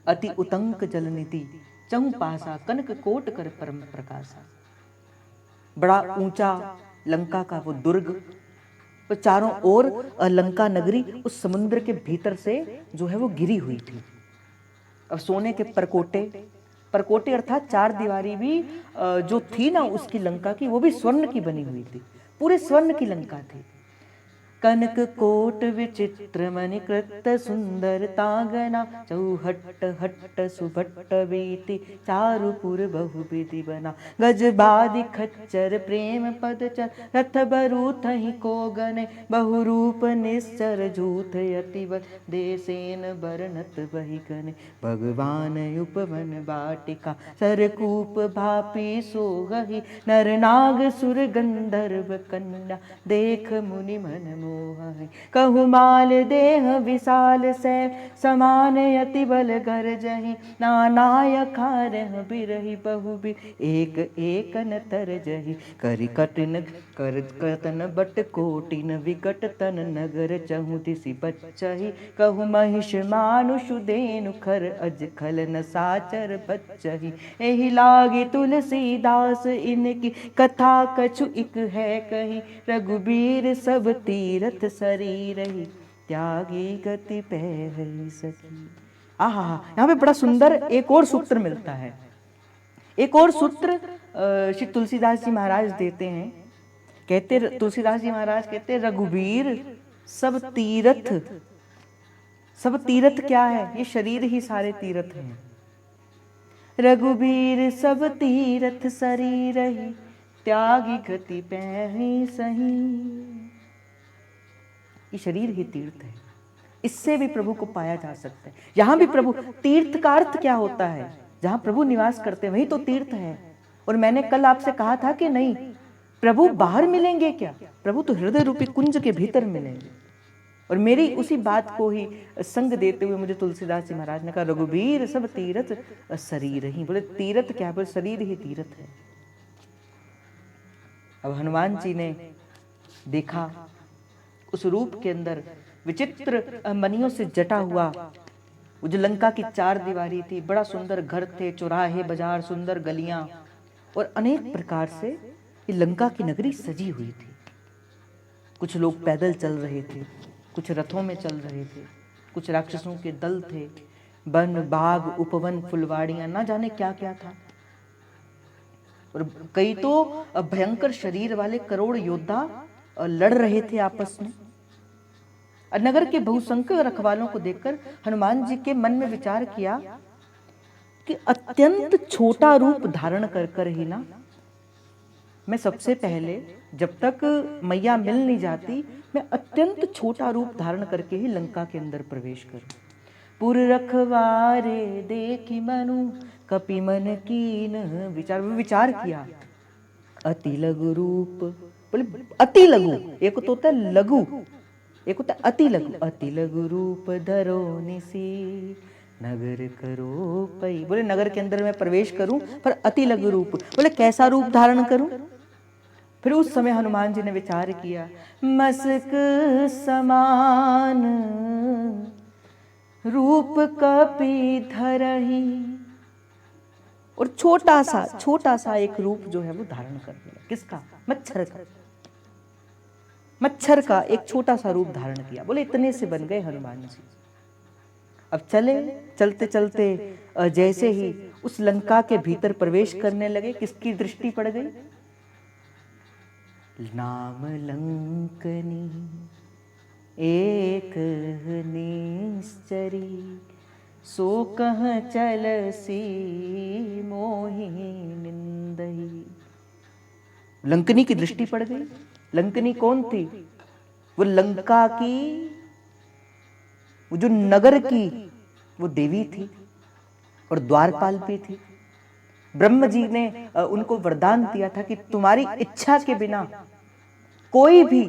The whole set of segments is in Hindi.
अति उतंक जलनिधि, चहु पासा कनक कोट कर परम प्रकाशा। बड़ा ऊंचा लंका का वो दुर्ग, और चारों ओर लंका नगरी उस समुद्र के भीतर से जो है वो घिरी हुई थी। अब सोने के परकोटे, परकोटे अर्थात चार दीवारी भी जो थी ना उसकी लंका की, वो भी स्वर्ण की बनी हुई थी, पूरे स्वर्ण की लंका थी। कनक कोट विचित्र मणिकृत सुंदर तांगना, चौहट्ट हट्ट सुभट्ट बीति चारुपुर बहुविधि बना। गजबादि खच्चर प्रेम पदचर, रथ बरूथ ही को गने, बहुरूप निश्चर झूठ अतिवत, देसेन बरनत बही गने। भगवान उपवन बाटिका, सरकूप भापी सोगहि, नर नाग सुर गंधर्व कन्या, देख मुनि मन कहु माल देह विशाल सै, समान अति बल गरजहि, नानायक खारह बिरहि बहुबि, एक एक न तरजहि। करि कठिन कर कतन बट कोटिन, विकट तन नगर चहु दिसि बच्चहि। कहु महिष मानुष धेनु खर, अज खल न साचर बच्चहि। एहि लागी तुलसीदास इनकी, कथा कछु इक है कही। रघुबीर सब तीरथ शरीरहि, त्यागी गति पै सकी। आहा, यहाँ पे बड़ा सुंदर एक और सूत्र मिलता है। एक और सूत्र श्री तुलसीदास जी महाराज देते हैं। कहते तुलसीदास जी महाराज कहते रघुबीर सब तीर्थ। सब तीर्थ क्या है? ये शरीर ही सारे तीर्थ हैं। रघुबीर सब तीर्थ शरीरहि, त्यागी गति पैहि सही। ये शरीर ही तीर्थ है, इससे भी प्रभु को पाया जा सकता है। यहां भी प्रभु, तीर्थ का अर्थ क्या होता है? जहां प्रभु निवास करते हैं वही तो तीर्थ है। और मैंने कल आपसे कहा था कि नहीं, प्रभु बाहर मिलेंगे क्या? प्रभु तो हृदय रूपी कुंज के भीतर मिलेंगे। और मेरी उसी बात को ही संग देते हुए मुझे तुलसीदास जी महाराज ने कहा रघुबीर सब तीर्थ शरीर ही। बोले तीर्थ क्या? बोले शरीर ही तीर्थ है। अब हनुमान जी ने देखा उस रूप के अंदर विचित्र मणियों से जटा हुआ वो जो लंका की चार दीवारी थी, बड़ा सुंदर घर थे, चौराहे बाजार, सुंदर गलियां, और अनेक प्रकार से ये लंका की नगरी सजी हुई थी। कुछ लोग पैदल चल रहे थे, कुछ रथों में चल रहे थे, कुछ राक्षसों के दल थे, वन बाग उपवन फुलवाड़ियां, ना जाने क्या क्या था। और कई तो भयंकर शरीर वाले करोड़ योद्धा लड़ रहे थे आपस में। नगर के बहुसंख्यक रखवालों को देखकर हनुमान जी के मन में विचार किया कि अत्यंत छोटा रूप धारण कर कर ही ना मैं सबसे पहले, जब तक मैया मिल नहीं जाती, मैं अत्यंत छोटा रूप धारण करके ही लंका के अंदर प्रवेश करूं। पुर रखवारे देखी मनु, कपि मन कीन विचार। विचार किया अति लघु रूप। बोले अति लघु, एक तो होता है लघु, एक होता है अति लघु। अति लघु रूप धरो निसी, नगर करो पई। बोले नगर के अंदर मैं प्रवेश करूं पर अति लघु रूप। बोले कैसा रूप धारण करूं? फिर उस समय हनुमान जी ने विचार किया, मस्क समान रूप कपि धरहि। और छोटा सा एक रूप जो है वो धारण कर लिया। किसका? मच्छर का। मच्छर का एक छोटा सा रूप धारण किया। बोले इतने से बन गए हनुमान जी। अब चले, चलते चलते जैसे ही उस लंका के भीतर प्रवेश करने लगे, किसकी दृष्टि पड़ गई? नाम लंकनी एक निश्चरी, सो कह चलसी मोहि निंदहि। लंकनी की दृष्टि पड़ गई। लंकनी कौन थी? वो लंका की, वो जो नगर की वो देवी थी और द्वारपाल भी थी। ब्रह्म जी ने उनको वरदान दिया था कि तुम्हारी इच्छा के बिना कोई भी,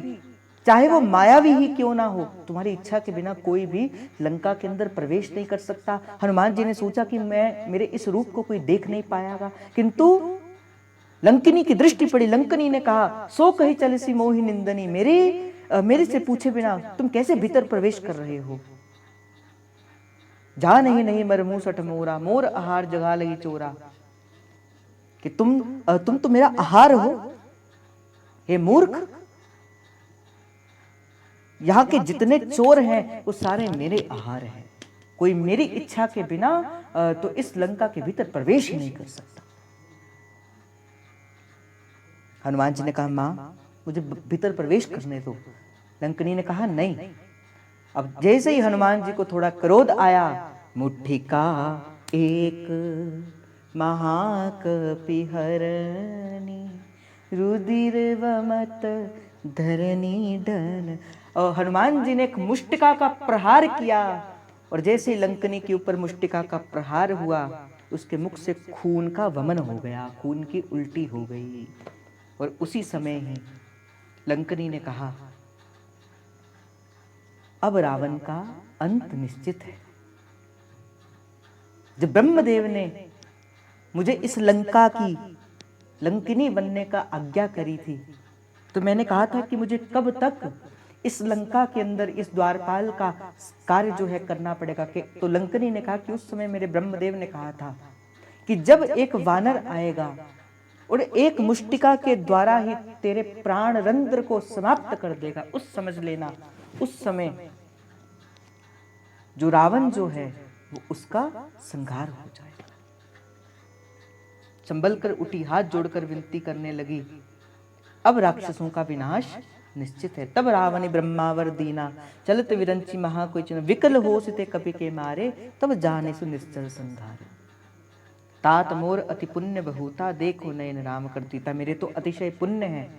चाहे वो मायावी ही क्यों ना हो, तुम्हारी इच्छा के बिना कोई भी लंका के अंदर प्रवेश नहीं कर सकता। हनुमान जी ने सोचा कि मेरे इस रूप को कोई देख नहीं पाएगा, किंतु लंकिनी की दृष्टि पड़ी। लंकिनी ने कहा, सो कही चलसी मोहि निंदनी। मेरे से पूछे बिना तुम कैसे भीतर प्रवेश कर रहे हो? जा नहीं नहीं मर मूसठ मोरा, मोर आहार जगा लगी चोरा। कि तुम तो मेरा आहार हो, हे मूर्ख। यहाँ के जितने चोर हैं वो सारे मेरे आहार हैं। कोई मेरी इच्छा के बिना तो इस लंका के भीतर प्रवेश ही नहीं कर सकता। हनुमान जी ने कहा, मां मुझे भीतर प्रवेश करने दो। लंकनी ने कहा नहीं। अब जैसे ही हनुमान जी को थोड़ा क्रोध आया, मुट्ठी का एक महाकपि हरनी, रुधिर वमत धरनी डन। और हनुमान जी ने एक मुष्टिका का प्रहार किया, और जैसे लंकनी के ऊपर मुष्टिका का प्रहार हुआ, उसके मुख से खून का वमन हो गया, खून की उल्टी हो गई। और उसी समय ही लंकनी ने कहा, अब रावण का अंत निश्चित है। जब ब्रह्मदेव ने मुझे इस लंका की लंकिनी बनने का आज्ञा करी थी, तो मैंने कहा था कि मुझे कब तक इस लंका के अंदर इस द्वारपाल का कार्य जो है करना पड़ेगा। तो लंकनी ने कहा कि उस समय मेरे ब्रह्मदेव ने कहा था कि जब एक वानर आएगा और एक मुष्टिका के द्वारा ही तेरे प्राण रंध्र को समाप्त कर देगा, उस समझ लेना उस समय जो रावण जो है वो उसका संहार हो जाएगा। संभल कर उठी, हाथ जोड़कर विनती करने लगी, अब राक्षसों का विनाश निश्चित है। तब रावण ब्रह्मावर दीना, चलत विरंची महा कोई चिन्ह, विकल हो सिते कपि के मारे, तब जाने सु निश्चल संघारे। तात मोर अति पुण्य बहुता, देखो नयन राम करतीता। मेरे तो अतिशय पुण्य है।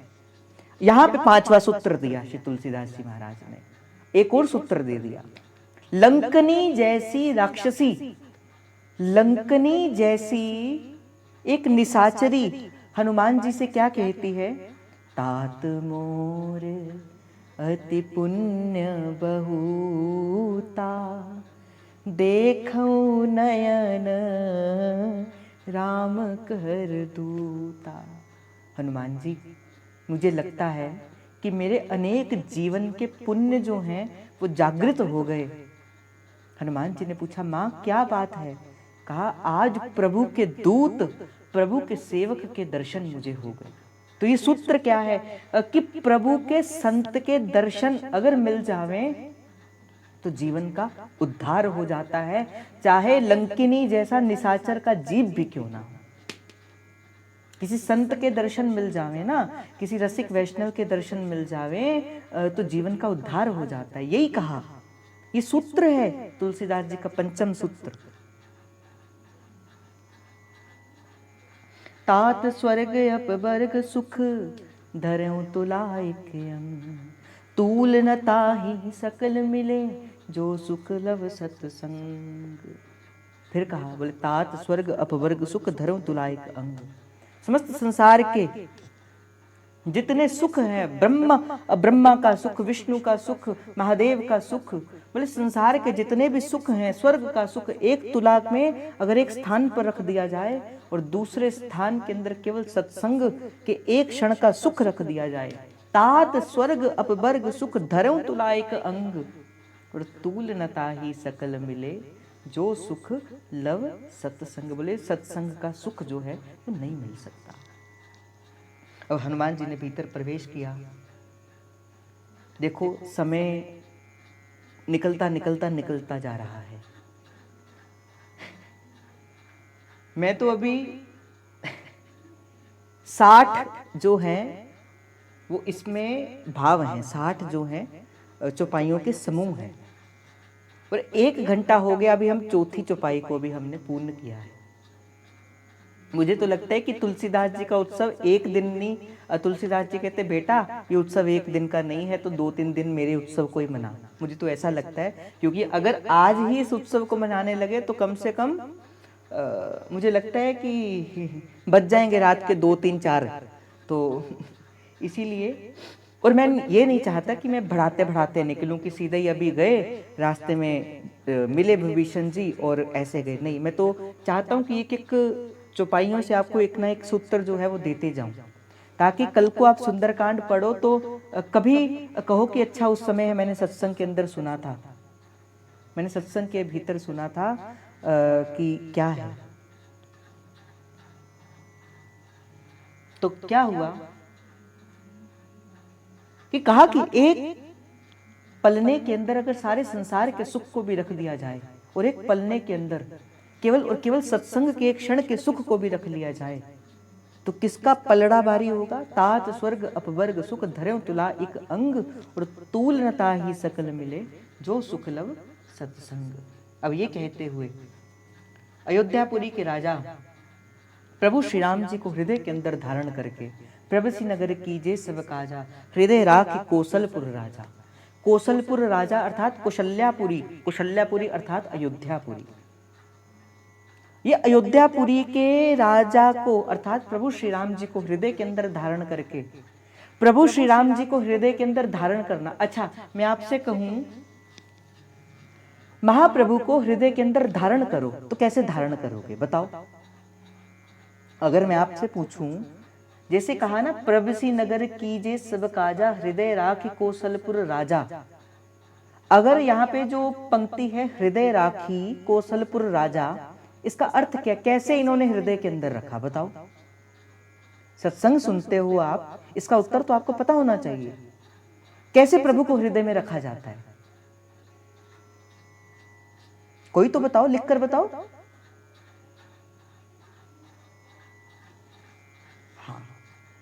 यहां पे 5वां सूत्र दिया श्री तुलसीदास जी महाराज ने। एक और सूत्र दे दिया, लंकनी जैसी राक्षसी, लंकनी जैसी एक निशाचरी हनुमान जी से क्या कहती है, तात मोर अति पुण्य बहुता, देखो नयन राम कर दूता। हनुमान जी, मुझे लगता है कि मेरे अनेक जीवन के पुण्य जो हैं वो जागृत हो गए। हनुमान जी ने पूछा, मां क्या बात है? कहा, आज प्रभु के दूत, प्रभु के सेवक के दर्शन मुझे हो गए। तो ये सूत्र क्या है कि प्रभु के संत के दर्शन अगर मिल जावे तो जीवन का उद्धार हो जाता है, चाहे लंकिनी जैसा निशाचर का जीव भी क्यों ना हो। किसी संत के दर्शन मिल जावे ना, किसी रसिक वैष्णव के दर्शन मिल जावे तो जीवन का उद्धार हो जाता है। यही कहा, ये सूत्र है तुलसीदास जी का 5वां सूत्र। तात स्वर्ग अपवर्ग सुख, धरऊं तुलाइक अंग, तूल न ताहि सकल मिले, जो सुख लव सत्संग। फिर कहा, बोले तात स्वर्ग अपवर्ग सुख, धरऊं तुलाइक अंग। समस्त संसार के जितने सुख हैं, ब्रह्मा का सुख, विष्णु का सुख, महादेव का सुख, बोले संसार के जितने भी सुख हैं, स्वर्ग का सुख एक तुलाक में अगर एक स्थान पर रख दिया जाए और दूसरे स्थान के अंदर केवल सत्संग के एक क्षण का सुख रख दिया जाए, तात स्वर्ग अपवर्ग सुख, धरऊं तुलाइक अंग, और तूल न ताहि सकल मिले, जो सुख लव सत्संग। बोले सत्संग का सुख जो है वो नहीं मिल सकता। अब हनुमान जी ने भीतर प्रवेश किया। देखो समय निकलता निकलता निकलता जा रहा है। मैं तो अभी 60 जो है वो इसमें भाव हैं, 60 जो हैं चौपाइयों के समूह हैं, और 1 घंटा हो गया, अभी हम 4थी चौपाई को भी हमने पूर्ण किया है। मुझे तो लगता है कि तुलसीदास जी का उत्सव एक दिन नहीं, तुलसीदास जी कहते बेटा ये उत्सव एक दिन का नहीं है, तो 2-3 दिन मेरे उत्सव को ही मना। मुझे तो ऐसा लगता है, क्योंकि अगर आज ही इस उत्सव को मनाने लगे तो कम से कम मुझे लगता है कि बच जाएंगे रात के 2-3-4। तो इसीलिए, और मैं ये नहीं चाहता कि मैं बढ़ाते बढ़ाते निकलूं कि सीधे ही अभी गए रास्ते में मिले विभीषण जी और ऐसे गए। नहीं, मैं तो चाहता हूं कि एक एक चौपाइयों से आपको एक ना एक सूत्र जो है वो देते जाऊं, ताकि कल को आप सुंदरकांड पढ़ो तो कभी कहो कि अच्छा उस समय मैंने सत्संग के अंदर सुना था। मैंने सत्संग के भीतर सुना था कि क्या है, तो क्या हुआ कि कहा कि एक पलने के अंदर अगर सारे संसार के सुख को भी रख दिया जाए और एक पलने के अंदर केवल और केवल सत्संग के एक क्षण के सुख को भी रख लिया जाए तो किसका पलड़ा भारी होगा। तात स्वर्ग अपवर्ग सुख धर्यो तुला एक अंग और तूल न ताहि सकल मिले जो सुख लव सत्संग। अब ये कहते हुए अयोध्यापुरी के राजा प्रभु श्री राम जी को हृदय के अंदर धारण करके प्रभसी नगर कीजे सब काजा हृदय राखि कौशलपुर राजा। कौशलपुर राजा अर्थात कौशल्यापुरी, कौशल्यापुरी अर्थात अयोध्यापुरी। ये अयोध्यापुरी के राजा को अर्थात प्रभु श्री राम जी को हृदय के अंदर धारण करके, प्रभु श्री राम जी को हृदय के अंदर धारण करना। अच्छा, मैं आपसे कहूं महाप्रभु को हृदय के अंदर धारण करो तो कैसे धारण करोगे बताओ। अगर मैं आपसे पूछूं, जैसे कहा ना प्रभसी नगर कीजे सब काजा हृदय राखी कौशलपुर राजा, अगर यहाँ पे जो पंक्ति है हृदय राखी कौशलपुर राजा, इसका अर्थ क्या, कैसे इन्होंने हृदय के अंदर रखा बताओ। सत्संग सुनते हो आप, इसका उत्तर तो आपको पता होना चाहिए। कैसे प्रभु को हृदय में रखा जाता है, कोई तो बताओ, लिखकर बताओ। हाँ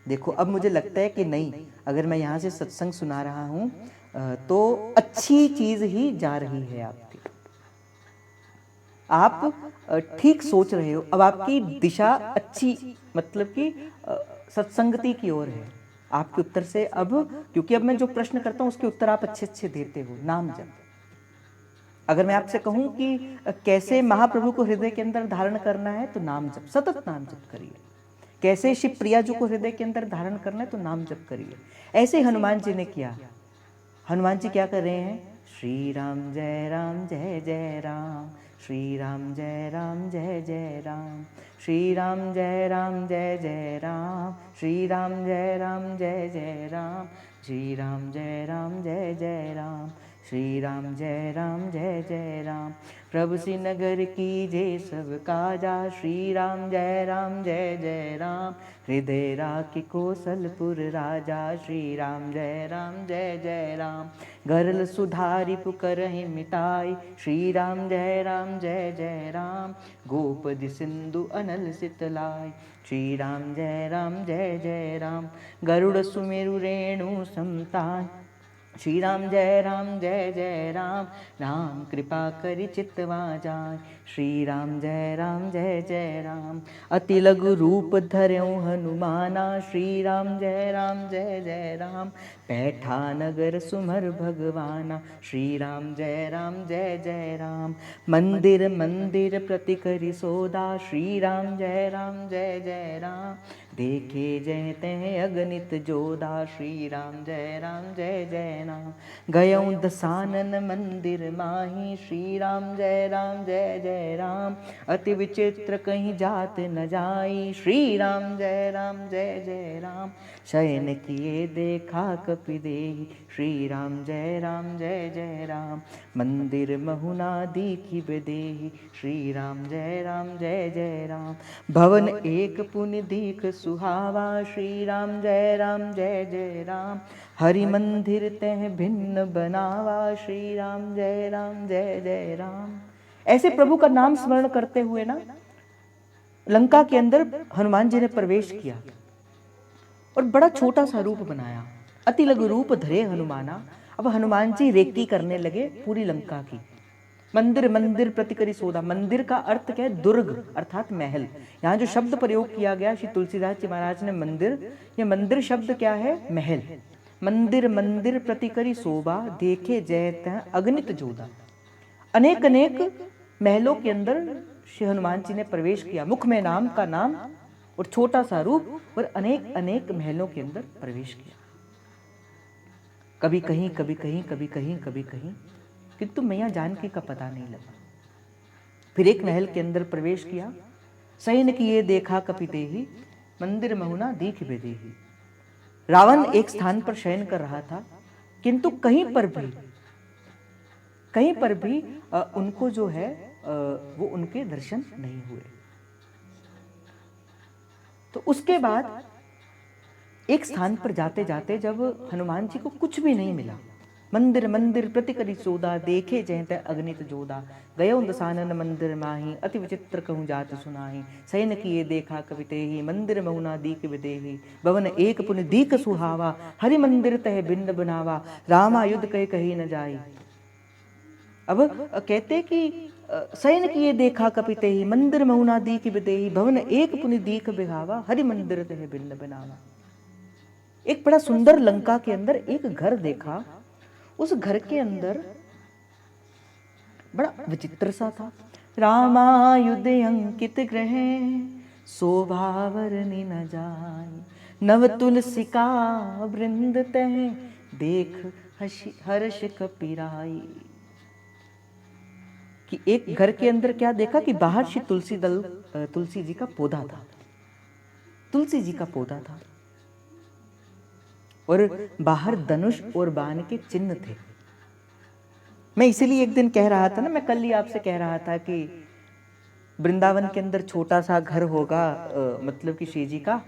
देखो, अब मुझे लगता है कि नहीं, अगर मैं यहां से सत्संग सुना रहा हूं तो अच्छी चीज ही जा रही है आपकी, आप ठीक सोच रहे हो। अब आपकी दिशा अच्छी, मतलब कि सत्संगति की ओर है आपके उत्तर से। अब क्योंकि अब मैं जो प्रश्न करता हूं उसके उत्तर आप अच्छे अच्छे देते हो। नाम जप, अगर मैं आपसे कहूं कि कैसे महाप्रभु को हृदय के अंदर धारण करना है तो नाम जप, सतत नाम जप करिए। कैसे शिव प्रिया जी को हृदय के अंदर धारण करना है तो नाम जप करिए। ऐसे हनुमान जी ने किया। हनुमान जी क्या कर रहे हैं, श्री राम जय राम जय जय राम, श्री राम जय राम जय जय राम, श्री राम जय राम जय जय राम, श्री राम जय राम जय जय राम, श्री राम जय राम जय जय राम, श्री राम जय राम जय जय राम। प्रभु श्री नगर की जय सब काजा, श्री राम जय राम जय जय राम, हृदय राखि कौशलपुर राजा, श्री राम जय राम जय जय राम। गरल सुधारी पुकरहि मिटाई, श्री राम जय राम जय जय राम, गोपद सिंधु अनल सितलाई, श्री राम जय राम जय जय राम। गरुड़ सुमेरु रेणु समतान, श्री राम जय जय राम, राम कृपा करि चितवा जाय, श्री राम जय राम। अति लघु रूप धर्यो हनुमाना, श्री राम जय जय राम, पैठा नगर सुमर भगवाना, श्री राम जय राम। मंदिर मंदिर प्रति करि सोदा, श्री राम जय जय राम, देखे जय तय अगणित जोधा, श्री राम जय जय राम। गयऊँ दसानन मंदिर माही, श्री राम जय जय राम, अति विचित्र कहीं जात न जाई, श्री राम जय जय राम। शयन किए देखा कपि देहि, श्री राम जय जय राम, मंदिर महुना दीखि बेदेहि, श्री राम जय जय राम। भवन एक पुनि दीख सुहावा, श्री राम जय जय राम, हरि मंदिर तह भिन्न बनावा, श्री राम जय जय राम। ऐसे प्रभु का नाम स्मरण करते हुए ना लंका के अंदर हनुमान जी ने प्रवेश किया और बड़ा छोटा सा रूप बनाया। अति लघु रूप धरे हनुमाना। अब हनुमान जी रेकी करने लगे पूरी लंका की। मंदिर मंदिर प्रति करि सोदा, मंदिर का अर्थ क्या है, दुर्ग अर्थात महल। यहाँ जो शब्द प्रयोग किया गया श्री तुलसीदास जी महाराज ने मंदिर, ये मंदिर शब्द क्या है, महल। मंदिर मंदिर प्रति करि शोभा, देखे जयत अगणित जोधा। अनेक अनेक महलों के अंदर श्री हनुमान जी ने प्रवेश किया। मुख में नाम का नाम और छोटा सा रूप, और अनेक अनेक महलों के अंदर प्रवेश किया। कभी कहीं कभी कहीं कभी कहीं कभी कहीं, किंतु मैया जानकी का पता नहीं लगा। फिर एक महल के अंदर प्रवेश किया। सैन किए देखा कपि देहि, मंदिर महुना दीख बेदेहि। रावण एक स्थान पर शयन कर रहा था, किंतु कहीं पर भी कहीं पर भी उनको जो है वो उनके दर्शन नहीं हुए। तो उसके बाद एक स्थान पर जाते जाते जब हनुमान जी को कुछ भी नहीं मिला, मंदिर मंदिर प्रति करी सोदा, देखे जयते अगणित जोदा, गयो दसानन मंदिर माही, अति विचित्र कहूँ जात सुनाही, सैन किए देखा कवितेहि, मंदिर महुना दीक विदेहि, भवन एक पुनि दीक सुहावा, हरि मंदिर तह भिन्न बनावा, रामा युद्ध कहे कही न जाई। अब कहते कि सैन किए देखा कपितेहि, मंदिर महुना दीक विदेहि, भवन एक पुनि दीक बिहावा, हरि मंदिर तह भिन्न बनावा। एक बड़ा सुंदर लंका के अंदर एक घर देखा, उस घर के अंदर बड़ा विचित्र सा था। रामायुध अंकित ग्रह, शोभा वर्णि न जाय, नव तुलसिका वृंद तह, देख हर्ष कपिराई। कि एक घर के अंदर क्या देखा कि बाहर से तुलसी जी का पौधा था, तुलसी जी का पौधा था, और बाहर धनुष और बाण के चिन्ह थे। मैं इसीलिए एक दिन कह रहा था ना, मैं कल ही आपसे कह रहा था कि वृंदावन के अंदर छोटा सा घर होगा, मतलब कि श्री जी का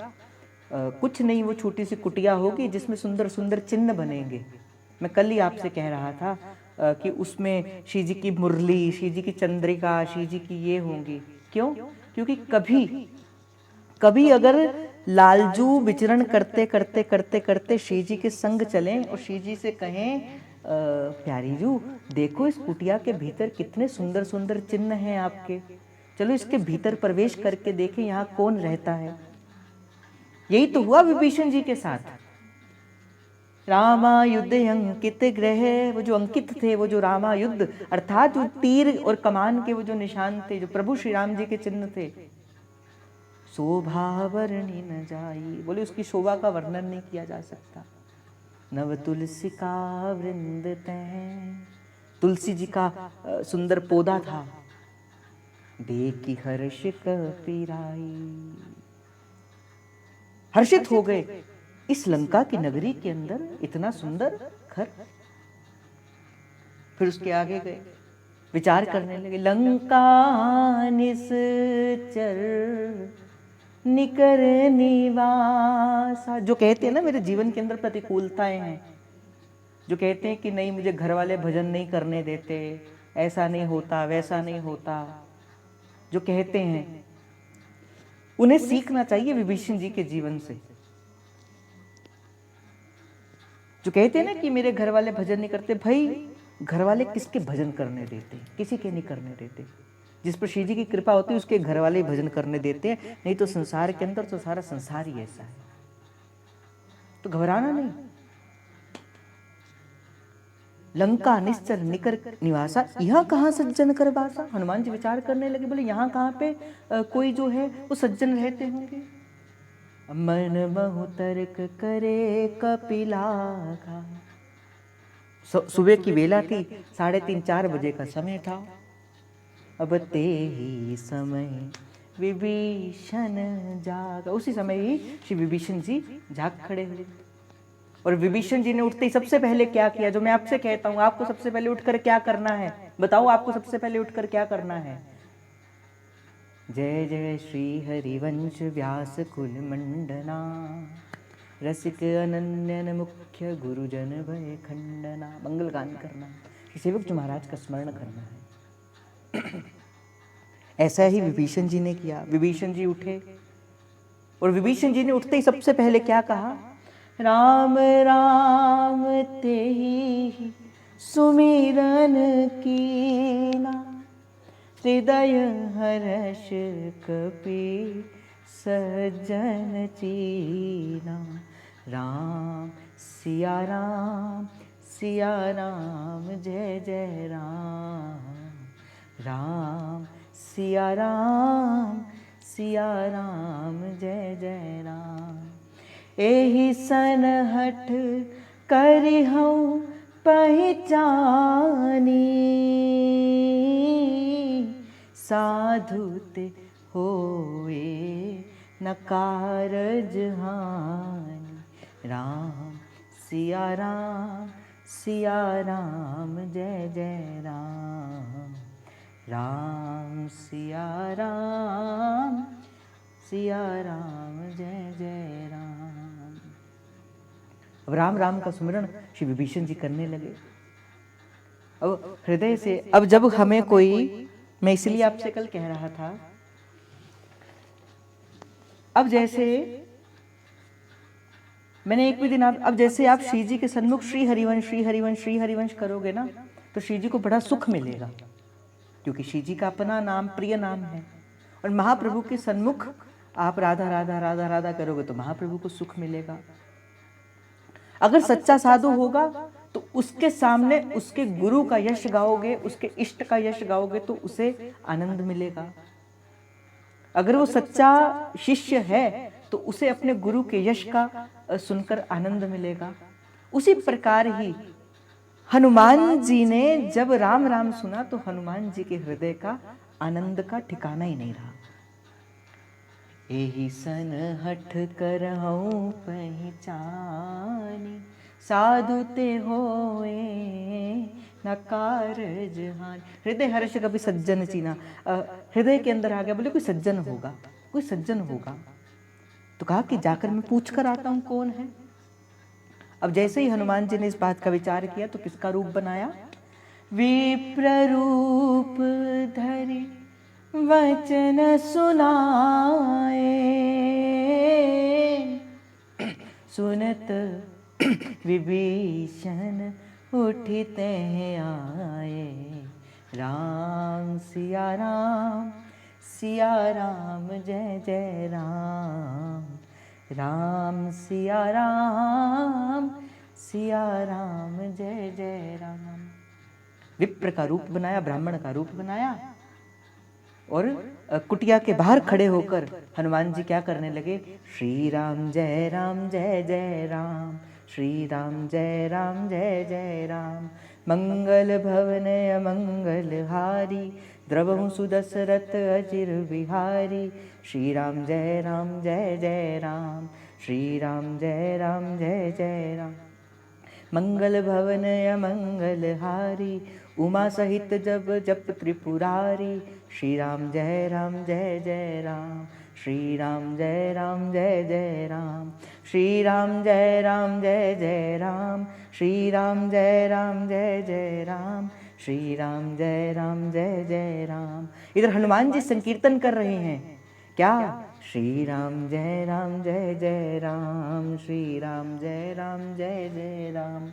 कुछ नहीं, वो छोटी सी कुटिया होगी जिसमें सुंदर सुंदर चिन्ह बनेंगे। मैं कल ही आपसे कह रहा था कि उसमें श्री जी की मुरली, श्री जी की चंद्रिका, श्री जी की ये होंगी। क्यों? क्योंकि कभी कभी अगर लालजू विचरण करते करते करते करते श्री जी के संग चलें और श्री जी से कहें प्यारी जू देखो इस कुटिया के भीतर कितने सुंदर सुंदर चिन्ह हैं आपके, चलो इसके भीतर प्रवेश करके देखें यहाँ कौन रहता है। यही तो हुआ विभीषण जी के साथ। रामायुध अंकित ग्रह, वो जो अंकित थे, वो जो रामायुध अर्थात जो तीर और कमान के वो जो निशान थे, जो प्रभु श्री राम जी के चिन्ह थे, शोभा वर्णि न जाई, बोले उसकी शोभा का वर्णन नहीं किया जा सकता। नव तुलसी का वृंद तह, तुलसी जी का सुंदर पौधा था, देखी हर्ष कपिराई, हर्षित हो गए इस लंका की नगरी के अंदर इतना सुंदर घर। फिर उसके आगे गए, विचार करने लगे, लंका निश्चर निकर निवासा। जो कहते हैं ना मेरे जीवन के अंदर प्रतिकूलताएं हैं, जो कहते हैं कि नहीं मुझे घर वाले भजन नहीं करने देते, ऐसा नहीं होता वैसा नहीं होता, जो कहते हैं उन्हें सीखना चाहिए विभीषण जी के जीवन से। जो कहते हैं ना कि मेरे घर वाले भजन नहीं करते, भाई घर वाले किसके भजन करने देते? किसी के नहीं करने देते। जिस पर श्री जी की कृपा होती है उसके घर वाले ही भजन करने देते हैं, नहीं तो संसार के अंदर तो सारा संसार ही ऐसा है। तो घबराना नहीं। लंका निश्चर निकर निवासा, यहाँ कहाँ सज्जन कर बासा। हनुमान जी विचार करने लगे, बोले यहाँ कहाँ पे कोई जो है वो सज्जन रहते होंगे। मन महु तर्क करे कपिलाघा। सुबह की वेला थी, 3:30-4 बजे का समय था। अब ते ही समय विभीषण जाग, उसी समय ही श्री विभीषण जी जाग खड़े हुए। और विभीषण जी ने उठते ही सबसे पहले क्या किया, जो मैं आपसे कहता हूँ आपको सबसे पहले उठकर क्या करना है, बताओ आपको सबसे पहले उठकर क्या करना है? जय जय श्री हरिवंश व्यास कुल मंडना, रसिक अनन्यन मुख्य गुरुजन भय खंडना। मंगल गान करना है, सेवक जी महाराज का स्मरण करना है। ऐसा ही विभीषण जी ने किया। विभीषण जी उठे और विभीषण जी ने उठते ही सबसे पहले क्या कहा, राम राम तेहि सुमिरन कीना, हृदय हर्ष कपि सज्जन चीना। राम सिया राम जय जय राम, राम सिया राम जय जय राम। एहि सन हठ करिहउँ पहचानी, साधु ते होए न कारज हानि। राम सिया सिया राम जय जय राम, राम सिया राम, सिया राम जय जय राम। अब राम राम का सुमिरन श्री विभीषण जी करने लगे। अब हृदय से, अब जब हमें कोई, मैं इसलिए आपसे कल कह रहा था, अब जैसे मैंने एक भी दिन अब जैसे आप श्री जी के सन्मुख श्री हरिवंश श्री हरिवंश श्री हरिवंश करोगे ना, तो श्री जी को बड़ा सुख मिलेगा, क्योंकि श्री जी का अपना नाम प्रिय नाम है। और महाप्रभु के सन्मुख आप राधा राधा राधा राधा करोगे तो महाप्रभु को सुख मिलेगा। अगर सच्चा साधु होगा तो उसके सामने उसके गुरु का यश गाओगे, उसके इष्ट का यश गाओगे तो उसे आनंद मिलेगा। अगर वो सच्चा शिष्य है तो उसे अपने गुरु के यश का सुनकर आनंद मिलेगा। उसी प्रकार ही हनुमान जी ने जब राम राम सुना तो हनुमान जी के हृदय का आनंद का ठिकाना ही नहीं रहा। एहि सन हठ करहु पहचानी, साधु ते होए न कारज हानि। हृदय हर्ष कभी सज्जन चीना, हृदय के अंदर आ गया, बोले कोई सज्जन होगा, कोई सज्जन होगा। तो कहा कि जाकर मैं पूछ कर आता हूं कौन है। अब जैसे ही हनुमान जी ने इस बात का विचार किया तो किसका रूप बनाया? विप्र रूप धरि वचन सुनाए, सुनत विभीषण उठिते आए। राम सिया राम, सिया राम जय जय राम, राम सिया राम, सिया राम जय जय राम। विप्र का रूप बनाया, ब्राह्मण का रूप बनाया, और कुटिया के बाहर खड़े होकर हनुमान जी क्या करने लगे? श्री राम जय राम जय जय राम, श्री राम जय राम जय जय राम। मंगल भवन अमंगल हारी, द्रवहु सुदशरथ अजिर बिहारी। श्री राम जय राम जय जय राम, श्री राम जय राम जय जय राम। मंगल भवन अमंगल हारी, उमा सहित जब जप त्रिपुरारी। श्री राम जय राम जय जय राम, श्री राम जय राम जय जय राम। श्री राम जय राम जय जय राम, श्री राम जय राम जय जय राम, श्री राम जय राम जय जय राम। इधर हनुमान जी संकीर्तन कर रहे हैं क्या? श्री राम जय राम जय जय राम, श्री राम जय राम जय जय राम।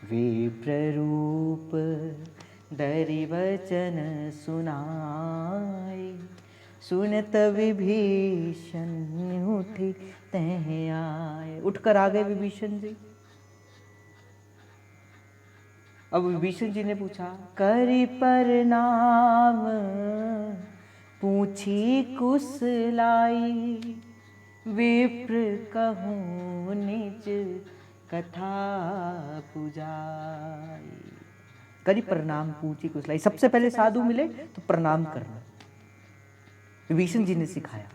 विप्र रूप धरि वचन सुनाए, सुनत विभीषण उठी तह आए। उठकर आ गए विभीषण जी। अब विभीषण जी ने पूछा, करि प्रणाम पूछी कुशलाई, विप्र कहूँ निज कथा पुजाई। करि प्रणाम पूछी कुशलाई, सबसे पहले साधु मिले तो प्रणाम करना विभीषण जी ने सिखाया।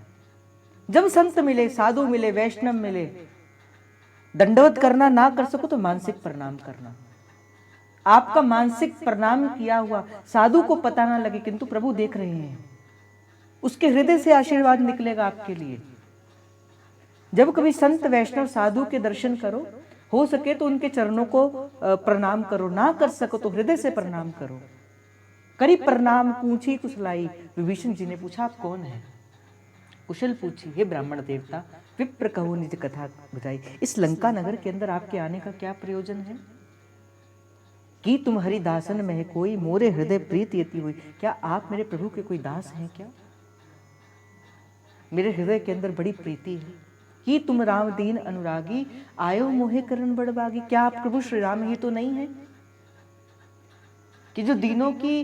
जब संत मिले, साधु मिले, वैष्णव मिले, दंडवत करना ना कर सको तो मानसिक प्रणाम करना। आपका मानसिक प्रणाम किया हुआ साधु को पता ना लगे, किंतु प्रभु देख रहे हैं, उसके हृदय से आशीर्वाद निकलेगा आपके लिए। जब कभी संत वैष्णव साधु के दर्शन करो, हो सके तो उनके चरणों को प्रणाम करो, ना कर सको तो हृदय से प्रणाम करो। करी प्रणाम पूछी कुशलाई। विभीषण जी ने पूछा, आप कौन है? कुशल पूछी, हे ब्राह्मण देवता, विप्र कहूँ निज कथा बुझाई। इस लंका नगर के अंदर आपके आने का क्या प्रयोजन है? कि तुम हरिदासन में कोई मोरे हृदय प्रीति यति हुई। क्या आप मेरे प्रभु के कोई दास हैं क्या? मेरे हृदय के अंदर बड़ी प्रीति है। कि तुम राम दीन अनुरागी, आयो मोहे करण बड़बागी। क्या आप प्रभु श्री राम ही तो नहीं है कि जो दीनों की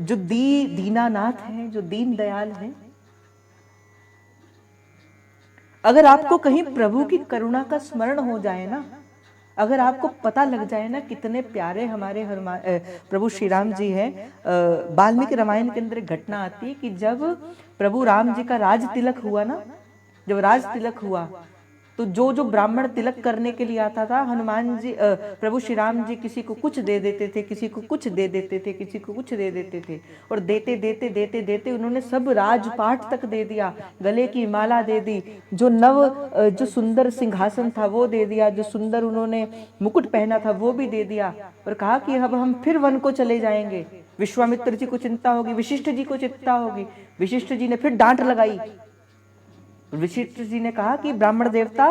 जो दीनानाथ हैं, जो दीन दयाल हैं? अगर आपको कहीं प्रभु की करुणा का स्मरण हो जाए ना, अगर आपको पता लग जाए ना कितने प्यारे हमारे प्रभु श्री राम जी हैं, वाल्मीकि रामायण के अंदर एक घटना आती है कि जब प्रभु राम जी का राज तिलक हुआ ना, जब राज तिलक हुआ तो जो जो ब्राह्मण तिलक करने के लिए आता था, हनुमान जी प्रभु श्री राम जी किसी को कुछ दे देते थे, किसी को कुछ दे देते थे, किसी को कुछ दे देते थे, और देते देते देते देते उन्होंने सब राजपाट तक दे दिया, गले की माला दे दी, जो सुंदर सिंहासन था वो दे दिया, जो सुंदर उन्होंने मुकुट पहना था वो भी दे दिया, और कहा कि अब हम फिर वन को चले जाएंगे। विश्वामित्र जी को चिंता होगी, वशिष्ठ जी को चिंता होगी। वशिष्ठ जी ने फिर डांट लगाई। वशिष्ठ जी ने कहा कि ब्राह्मण देवता,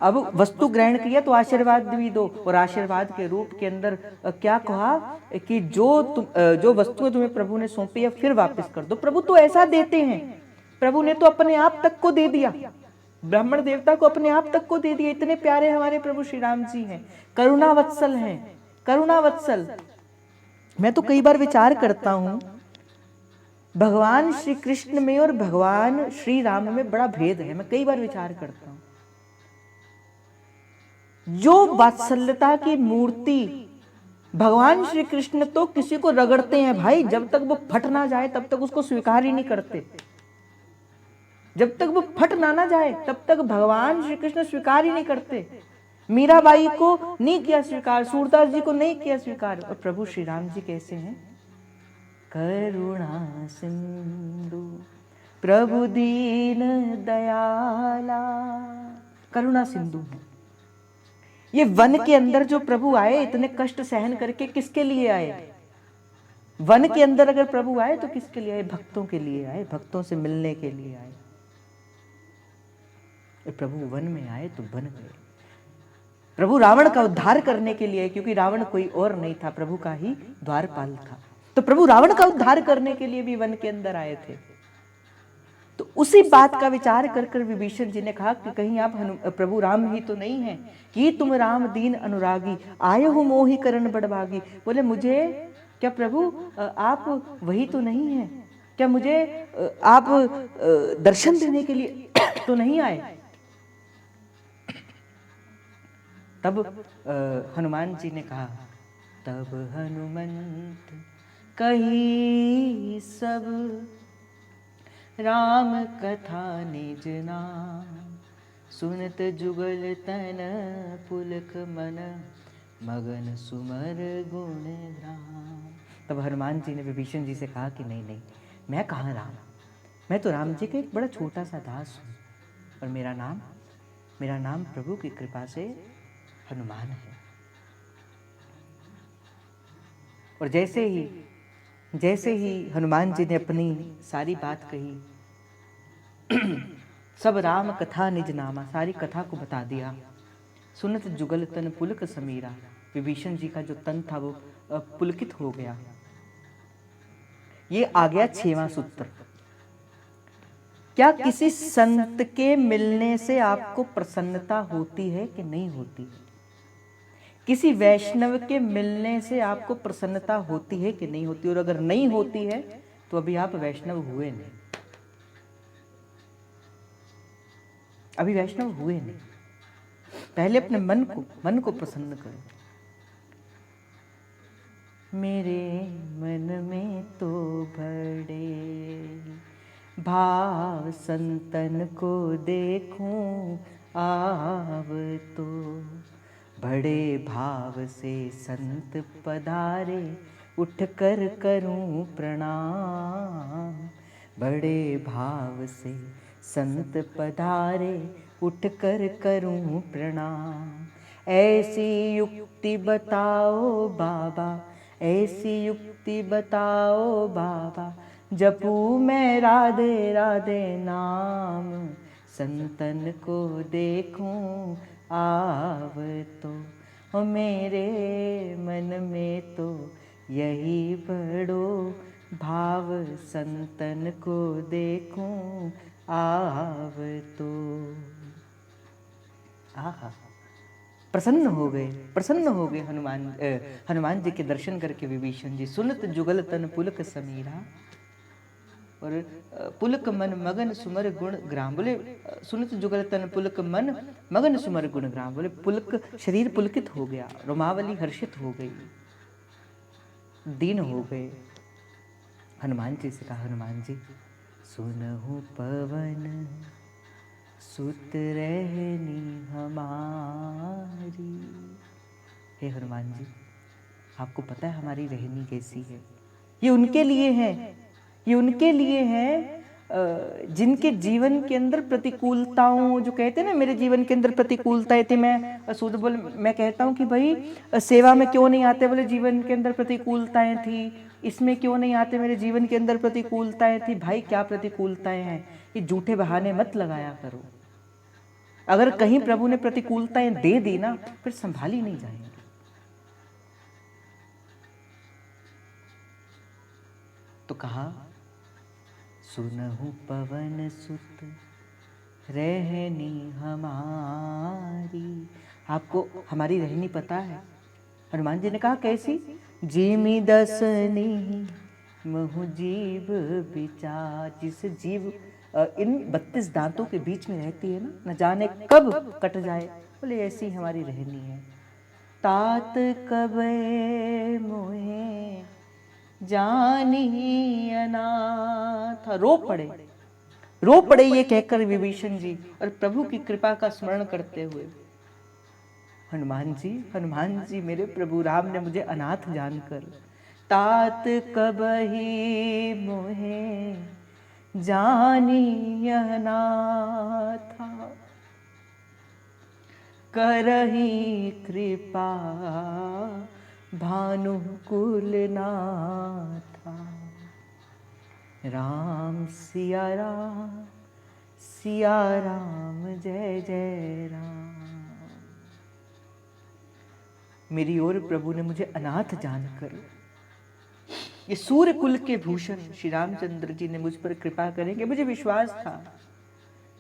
अब वस्तु ग्रहण किया तो आशीर्वाद भी दो, और आशीर्वाद के रूप के अंदर क्या कहा कि जो वस्तुएं तुम्हें प्रभु ने सौंपी है फिर वापस कर दो। प्रभु तो ऐसा देते हैं, प्रभु ने तो अपने आप तक को दे दिया, ब्राह्मण देवता को अपने आप तक को दे दिया। इतने प्यारे हमारे प्रभु श्री राम जी हैं, करुणा वत्सल हैं, करुणा वत्सल। मैं तो कई बार विचार करता हूं, भगवान श्री कृष्ण में और भगवान श्री राम में बड़ा भेद है। मैं कई बार विचार करता हूं, जो वात्सल्यता की मूर्ति भगवान श्री कृष्ण तो किसी को रगड़ते हैं भाई, जब तक वो फट ना जाए तब तक उसको स्वीकार ही नहीं करते। जब तक वो फट ना जाए तब तक भगवान श्री कृष्ण स्वीकार ही नहीं करते। मीराबाई को नहीं किया स्वीकार, सूरदास जी को नहीं किया स्वीकार, और प्रभु श्री राम जी कैसे हैं? करुणा सिंधु प्रभु दीन दयाला, करुणा सिंधु है। ये वन के अंदर जो प्रभु आए, इतने कष्ट सहन करके, किसके लिए आए? वन के अंदर अगर प्रभु आए तो किसके लिए आए? भक्तों के लिए आए, भक्तों से मिलने के लिए आए। प्रभु वन में आए तो बन गए। प्रभु रावण का उद्धार करने के लिए, क्योंकि रावण कोई और नहीं था, प्रभु का ही द्वारपाल था, तो प्रभु रावण का उद्धार करने के लिए भी वन के अंदर आए थे। तो उसी बात का विचार कर कर विभीषण जी ने कहा कि कहीं आप प्रभु राम ही तो नहीं हैं कि तुम राम दीन अनुरागी, आये हो मोहि करण बड़भागी। बोले मुझे क्या प्रभु आप वही तो नहीं हैं? क्या मुझे आप दर्शन देने के लिए तो नहीं आए? तब हनुमान जी ने कहा, तब हनुमंत कही सब राम कथा निज नाम, सुनत जुगल तन पुलक मन, मगन सुमर गुण ग्राम। तब हनुमान जी ने विभीषण जी से कहा कि नहीं नहीं, मैं कहाँ राम, मैं तो राम जी का एक बड़ा छोटा सा दास हूँ, और मेरा नाम प्रभु की कृपा से हनुमान है। और जैसे ही हनुमान जी ने अपनी सारी बात कही, सब राम कथा निज नामा, सारी कथा को बता दिया। सुनत जुगल तन पुलक समीरा, विभीषण जी का जो तन था वो पुलकित हो गया। ये आ गया 6वां सूत्र। क्या किसी संत के मिलने से आपको प्रसन्नता होती है कि नहीं होती है? किसी वैष्णव के मिलने से आपको प्रसन्नता होती है कि नहीं होती? और अगर नहीं होती है तो अभी आप वैष्णव हुए नहीं, अभी वैष्णव हुए नहीं। पहले अपने मन को प्रसन्न करो। मेरे मन में तो बड़े भाव संतन को देखूं आव तो, बड़े भाव से संत पधारे उठ कर करूं प्रणाम, बड़े भाव से संत पधारे उठ कर करूं प्रणाम। ऐसी युक्ति बताओ बाबा, ऐसी युक्ति बताओ बाबा, जपू मैं राधे राधे नाम, संतन को देखूं आव तो, ओ मेरे मन में तो यही बड़ो भाव, संतन को देखूं आव तो। आहा, प्रसन्न हो गए हनुमान जी के दर्शन करके विभीषण जी। सुनत जुगल तन पुलक समीरा, और पुलक मन मगन सुमर गुण ग्राम। बोले सुनत जुगल तन पुलक मन मगन सुमर गुण ग्राम। बोले पुलक, शरीर पुलकित हो गया, रोमावली हर्षित हो गई, दीन हो गए। हनुमान जी से कहा, हनुमान जी सुनहु पवन सुत रहनी हमारी। हे हनुमान जी, आपको पता है हमारी रहनी कैसी है? ये उनके लिए है, ये उनके लिए है जिनके जीवन के अंदर प्रतिकूलताओं, जो कहते हैं ना मेरे जीवन के अंदर प्रतिकूलताएं थी, मैं सोच बोल मैं कहता हूँ कि भाई सेवा में क्यों नहीं आते? बोले जीवन के अंदर प्रतिकूलताएं थी। इसमें क्यों नहीं आते? मेरे जीवन के अंदर प्रतिकूलताएं थी। भाई क्या प्रतिकूलताएं हैं? ये झूठे बहाने मत लगाया करो। अगर कहीं प्रभु ने प्रतिकूलताएं दे दी ना, फिर संभाली नहीं जाएंगे। तो कहा, सुनहु पवन सुत रहनी हमारी। आपको हमारी रहनी पता है? हनुमान जी ने कहा कैसी? जीमी दसनी महु जीव विचार। जिस जीव इन 32 दांतों के बीच में रहती है ना, न जाने कब कट जाए, बोले ऐसी हमारी रहनी है। तात कबे मोहे जानी अनाथ। रो पड़े ये कहकर विभीषण जी, और प्रभु की कृपा का स्मरण करते हुए, हनुमान जी मेरे प्रभु राम ने मुझे अनाथ जानकर, तात कबही मोहे जानी अनाथा, करही कृपा भानुकुल नाथा। राम सिया राम जय जय राम। मेरी ओर प्रभु ने मुझे अनाथ जानकर, ये सूर्य कुल के भूषण श्री रामचंद्र जी ने मुझ पर कृपा करेंगे। मुझे विश्वास था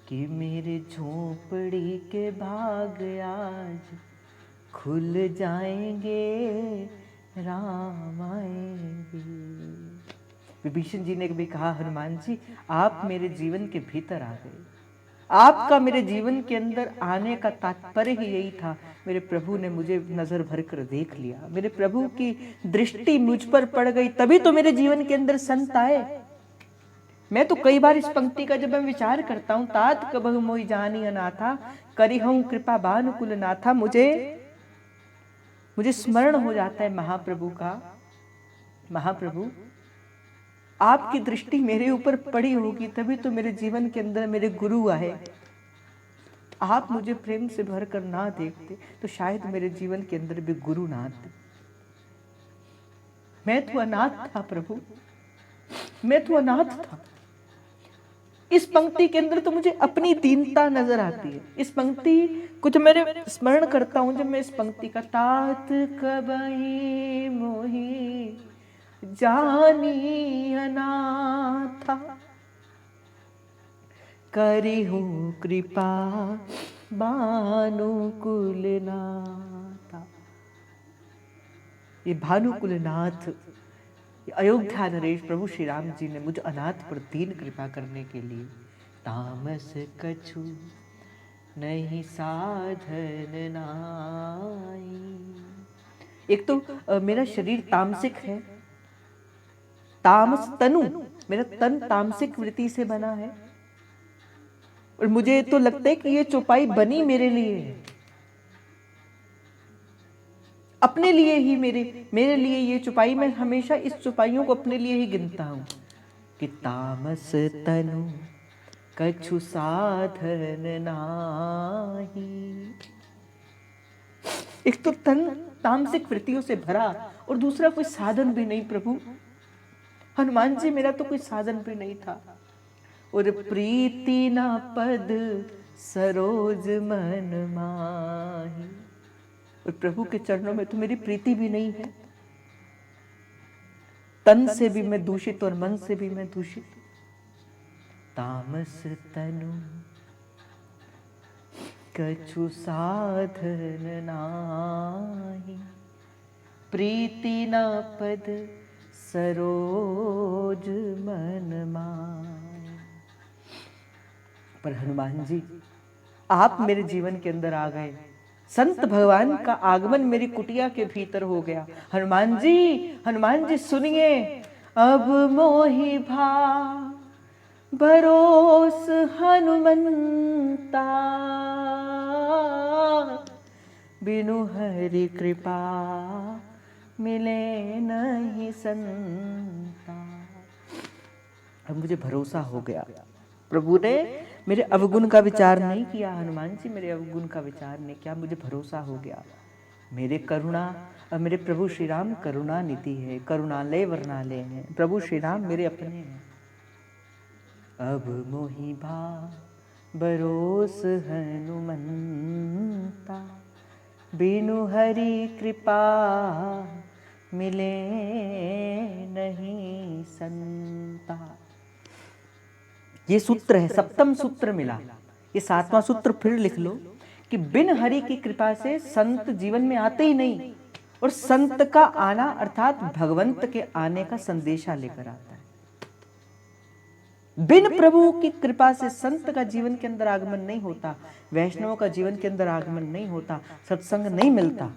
कि मेरे झोपड़ी के भाग आज खुल जाएंगे, राम आएंगे। विभीषण जी ने भी कहा, हनुमान जी आप मेरे जीवन के भीतर आ गए। आपका मेरे जीवन के अंदर आने का तात्पर्य ही यही था। मेरे प्रभु ने मुझे नजर भर कर देख लिया, मेरे प्रभु की दृष्टि मुझ पर पड़ गई, तभी तो मेरे जीवन के अंदर संत आए। मैं तो कई बार इस पंक्ति का जब मैं विचार करता हूँ, तात कबहु मोहि जानी अनाथा, करिहउँ कृपा भानुकुल नाथा, मुझे स्मरण हो जाता है महाप्रभु का। महाप्रभु आपकी दृष्टि मेरे ऊपर पड़ी होगी, तभी तो मेरे जीवन के अंदर मेरे गुरु आए। आप मुझे प्रेम से भरकर ना देखते तो शायद मेरे जीवन के अंदर भी गुरु ना आते। मैं तो अनाथ था प्रभु, मैं तो अनाथ था। इस पंक्ति के अंदर तो मुझे अपनी दीनता नजर आती है। इस पंक्ति को जब मैं स्मरण करता हूं, जब मैं इस पंक्ति का, तात कबहि मोहि जानी अनाथा, करिहु कृपा भानुकुल नाथा। ये भानुकुल नाथ, अयोध्या नरेश प्रभु श्री राम जी ने मुझ अनाथ पर दीन कृपा करने के लिए, तामस कछु नहीं साधन नाई। एक तो मेरा शरीर तामसिक है, तामस तनु, मेरा तन तामसिक वृत्ति से बना है, और मुझे तो लगता है कि ये चौपाई बनी मेरे लिए है, अपने लिए ही, मेरे लिए ये चौपाई। मैं हमेशा इस चौपाइयों को अपने लिए ही गिनता हूं कि तामस तनु कछु साधन नाही। एक तो तन तामसिक वृत्तियों से भरा, और दूसरा कोई साधन भी नहीं प्रभु। हनुमान जी मेरा तो कोई साधन भी नहीं था। और प्रीति ना पद सरोज मन माही, और प्रभु के चरणों में तो मेरी प्रीति भी नहीं है। तन से भी मैं दूषित और मन से भी मैं दूषित। तामस तनु कछु साधन नाही, प्रीति न पद सरोज मन माही। पर हनुमान जी आप मेरे जीवन के अंदर आ गए, संत भगवान का आगमन मेरी कुटिया के भीतर हो गया। हनुमान जी सुनिए, अब मोहि भरोस हनुमंता, बिनु हरि कृपा मिले नहीं संता। अब मुझे भरोसा हो गया, प्रभु ने मेरे अवगुण का विचार नहीं किया, हनुमान जी मेरे अवगुण का विचार नहीं किया, मुझे भरोसा हो गया। मेरे मेरे प्रभु श्री राम करुणा निधि है, करुणालय वर्णालय है, प्रभु श्री राम मेरे अपने हैं। अब मोहि भरोस हनुमंता, बिनु हरि कृपा मिले नहीं संता। ये सूत्र है, सप्तम सूत्र मिला। ये सातवां सूत्र फिर लिख लो कि बिन हरि की कृपा से संत जीवन में आते ही नहीं, और संत का आना अर्थात भगवंत के आने का संदेशा लेकर आता है। बिन प्रभु की कृपा से संत का जीवन के अंदर आगमन नहीं होता, वैष्णव का जीवन के अंदर आगमन नहीं होता, सत्संग नहीं मिलता।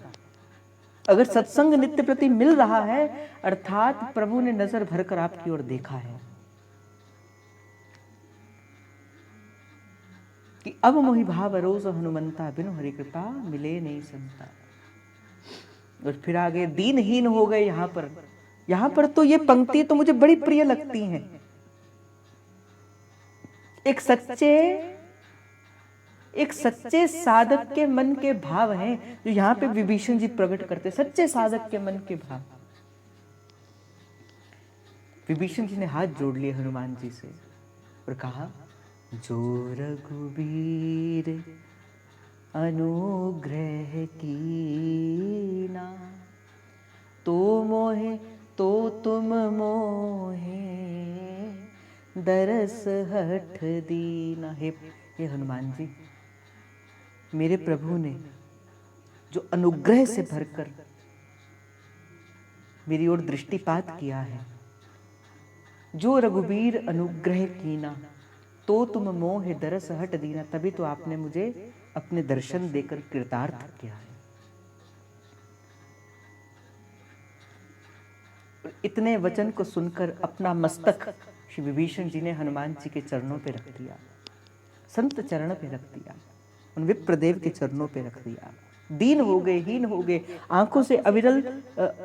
अगर सत्संग नित्य प्रति मिल रहा है अर्थात प्रभु ने नजर भरकर आपकी ओर देखा है कि अब मोहि भरोस हनुमंता, बिनु हरि कृपा मिले नहीं संता। और फिर आगे दीनहीन हो गए। यहां पर तो ये पंक्ति तो मुझे बड़ी प्रिय लगती हैं। एक सच्चे साधक के मन के भाव हैं जो यहाँ पे विभीषण जी प्रकट करते, सच्चे साधक के मन के भाव। विभीषण जी ने हाथ जोड़ लिए हनुमान जी से और कहा, जो रघुबीर अनुग्रह कीना, तो तुम मोहे दरस हठ दीना। हे हनुमान जी, मेरे प्रभु ने जो अनुग्रह से भरकर मेरी ओर दृष्टिपात किया है, जो रघुबीर अनुग्रह कीना, तो तुम मोह दरस हट दीना। तभी तो आपने मुझे अपने दर्शन देकर कृतार्थ किया है। इतने वचन को सुनकर अपना मस्तक श्री विभीषण जी ने हनुमान जी के चरणों पे रख दिया, संत चरण पे रख दिया, उन विप्रदेव के चरणों पे रख दिया। दीन हो गए, हीन हो गए, आंखों से अविरल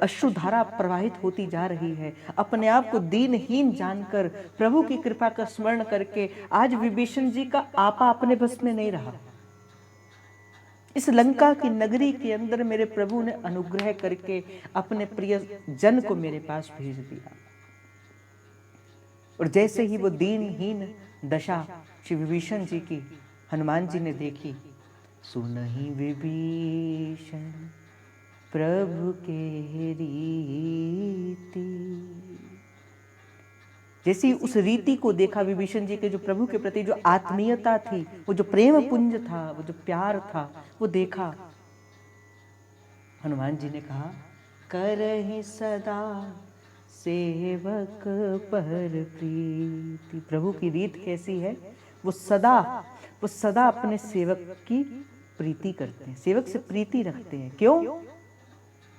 अश्रुधारा प्रवाहित होती जा रही है। अपने आप को दीनहीन जानकर प्रभु की कृपा का स्मरण करके आज विभीषण जी का आपा अपने बस में नहीं रहा। इस लंका की नगरी के अंदर मेरे प्रभु ने अनुग्रह करके अपने प्रिय जन को मेरे पास भेज दिया। और जैसे ही वो दीनहीन दशा श्री विभीषण जी की हनुमान जी ने देखी, सुनहि विभीषण प्रभु के रीति। जैसे उस रीति को देखा, विभीषण जी के जो प्रभु के प्रति जो आत्मीयता थी, वो जो प्रेम पुंज था, वो जो प्यार था, वो देखा। हनुमान जी ने कहा, करहि सदा सेवक पर प्रीति। प्रभु की रीत कैसी है? वो सदा अपने सेवक की प्रीति करते हैं, सेवक से प्रीति रखते हैं। क्यों?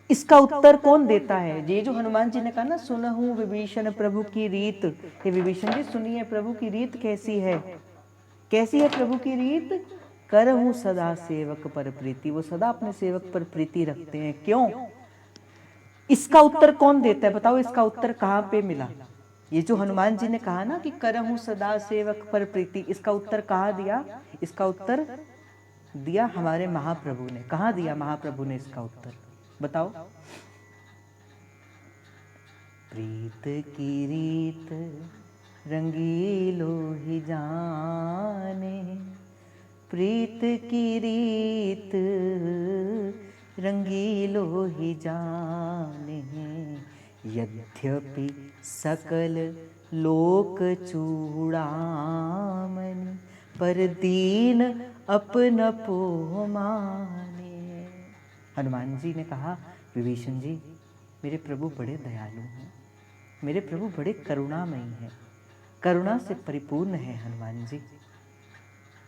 इसका उत्तर कौन देता है? ये जो हनुमान जी ने कहा ना, सुनहु विभीषण प्रभु की रीत। हे विभीषण जी सुनिए, प्रभु की रीत कैसी है? कैसी है प्रभु की रीत? करहु सदा सेवक पर प्रीति। वो सदा अपने सेवक पर प्रीति रखते हैं। क्यों? इसका उत्तर कौन देता है? बताओ, इसका उत्तर कहाँ पे मिला? ये जो हनुमान जी ने कहा ना कि करहु सदा सेवक पर प्रीति, इसका उत्तर कहाँ दिया? इसका उत्तर दिया हमारे महाप्रभु ने। कहाँ दिया महाप्रभु ने इसका उत्तर? बताओ। प्रीत की रीत रंगीलो ही जाने, प्रीत की रीत रंगीलो ही जाने, यद्यपि सकल लोक चूड़ामणि, पर दीन अपन पो माने। हनुमान जी ने कहा, विभीषण जी मेरे प्रभु बड़े दयालु हैं, मेरे प्रभु बड़े करुणामयी हैं, करुणा से परिपूर्ण है हनुमान जी।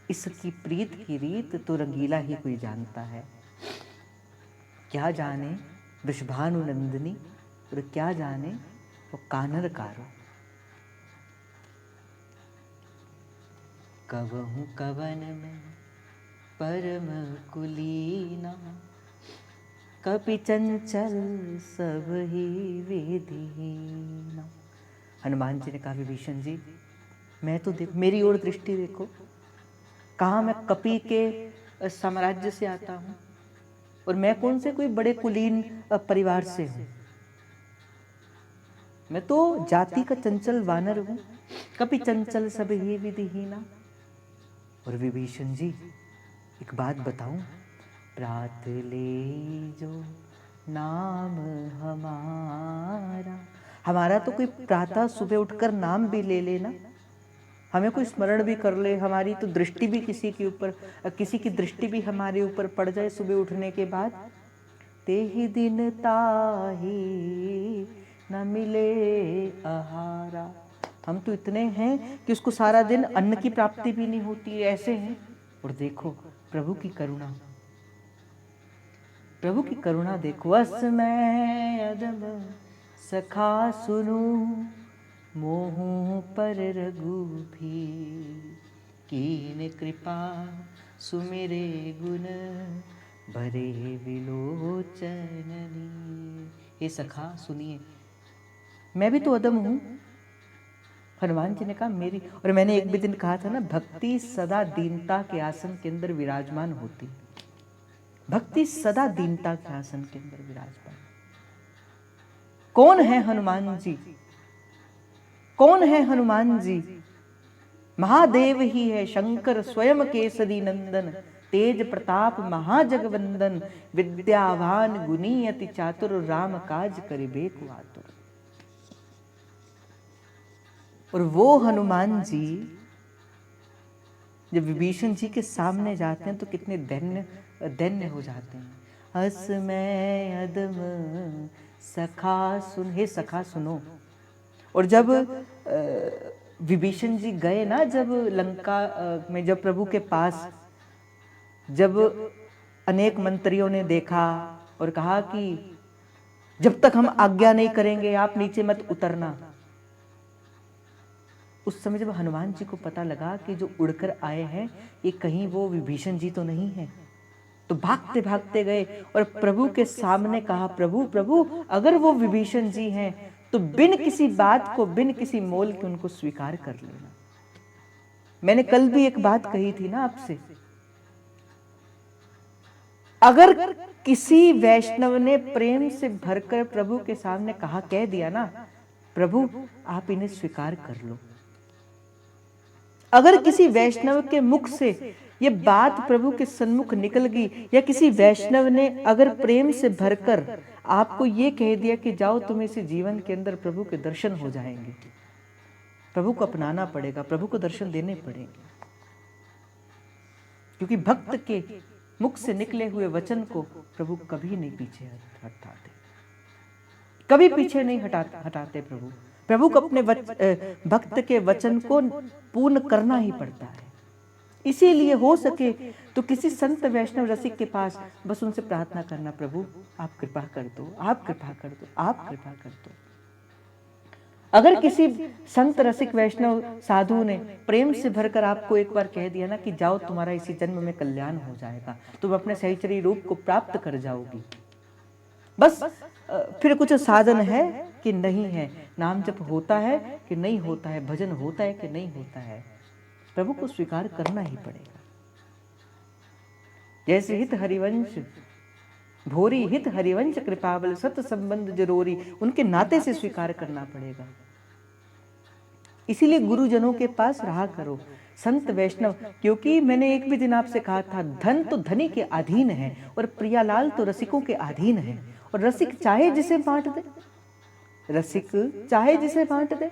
इसकी प्रीत की रीत तो रंगीला ही कोई जानता है। क्या जाने वृषभानु नंदिनी, और क्या जाने वो कानर कारो। कवहु कवन में परम कुलीना, कपि चंचल सब ही विधिहीना। हनुमान जी ने कहा विभीषण जी, मैं तो देख, मेरी ओर दृष्टि देखो, कहाँ मैं कपि के साम्राज्य से आता हूँ, और मैं कौन से कोई बड़े कुलीन परिवार से हूँ। मैं तो जाति का चंचल वानर हूँ, कपि चंचल सब ही विधिहीना। और विभीषण जी एक बात बताऊं, प्रात ले जो नाम हमारा, हमारा तो कोई प्रातः सुबह उठकर नाम भी ले लेना, हमें कोई स्मरण भी कर ले, हमारी तो दृष्टि भी किसी के ऊपर, किसी की दृष्टि भी हमारे ऊपर पड़ जाए सुबह उठने के बाद, ते ही दिन ताही न मिले आहारा। हम तो इतने हैं कि उसको सारा दिन अन्न की प्राप्ति भी नहीं होती है, ऐसे हैं। और देखो प्रभु की करुणा, प्रभु की करुणा देखो। अस मैं अदम सखा सुनू, मोहू पर रघुभी, कीन कृपा सुमिरे गुण, भरे विलोचननी। हे सखा सुनिए, मैं भी तो अदम हूँ। हनुमान जी ने कहा मेरी, और मैंने एक भी दिन कहा था ना, भक्ति सदा दीनता के आसन के अंदर विराजमान होती, भक्ति सदा दीनता के आसन के अंदर विराजमान। कौन है हनुमान जी? कौन है हनुमान जी? महादेव ही है, शंकर स्वयं केसरी नंदन, तेज प्रताप महाजगवंदन, विद्यावान गुणी अति चातुर, राम काज करिबे को आतुर। और वो हनुमान जी जब विभीषण जी के सामने जाते हैं तो कितने दैन्य हो जाते हैं। हस मैं अदम सखा सुन, हे सखा सुनो। और जब विभीषण जी गए ना, जब लंका में, जब प्रभु के पास, जब अनेक मंत्रियों ने देखा और कहा कि जब तक हम आज्ञा नहीं करेंगे आप नीचे मत उतरना, उस समय जब हनुमान जी को पता लगा कि जो उड़कर आए हैं ये कहीं वो विभीषण जी तो नहीं है, तो भागते भागते गए और प्रभु के सामने कहा, प्रभु प्रभु अगर वो विभीषण जी हैं तो बिन किसी बात को, बिन किसी मोल के उनको स्वीकार कर लेना। मैंने कल भी एक बात कही थी ना आपसे, अगर किसी वैष्णव ने प्रेम से भरकर प्रभु के सामने कहा, कह दिया ना, प्रभु आप इन्हें स्वीकार कर लो, अगर किसी वैष्णव के मुख से ये बात प्रभु के सन्मुख निकल गई, या किसी वैष्णव ने अगर प्रेम से भरकर आपको ये कह दिया कि जाओ तुम्हें इस जीवन के अंदर प्रभु के दर्शन हो जाएंगे, प्रभु को अपनाना पड़ेगा, प्रभु को दर्शन देने पड़ेंगे। क्योंकि भक्त के मुख से निकले हुए वचन को प्रभु कभी नहीं पीछे हटाते, कभी पीछे नहीं हटाते प्रभु। प्रभु को अपने भक्त के वचन को पूर्ण करना ही पड़ता है। इसीलिए हो सके तो किसी संत वैष्णव रसिक के पास बस उनसे प्रार्थना करना, प्रभु आप कृपा कर दो, आप कृपा कर दो, आप कृपा कर दो। अगर किसी संत रसिक वैष्णव साधु ने प्रेम से भरकर आपको एक बार कह दिया ना कि जाओ तुम्हारा इसी जन्म में कल्याण हो जाएगा, तुम अपने सहचरी रूप को प्राप्त कर जाओगी, बस फिर कुछ साधन है कि नहीं है, नाम जप होता है कि नहीं होता है, भजन होता है कि नहीं होता है, प्रभु को स्वीकार करना ही पड़ेगा। जैसे हित हरिवंश भोरी, हित हरिवंश कृपाबल, सत संबंध जरूरी, उनके नाते से स्वीकार करना पड़ेगा। इसीलिए गुरुजनों के पास रहा करो, संत वैष्णव, क्योंकि मैंने एक भी दिन आपसे कहा था, धन तो धनी के अधीन है और प्रियालाल तो रसिकों के अधीन है, और रसिक चाहे जिसे बांट दे, रसिक चाहे जिसे बांट दे।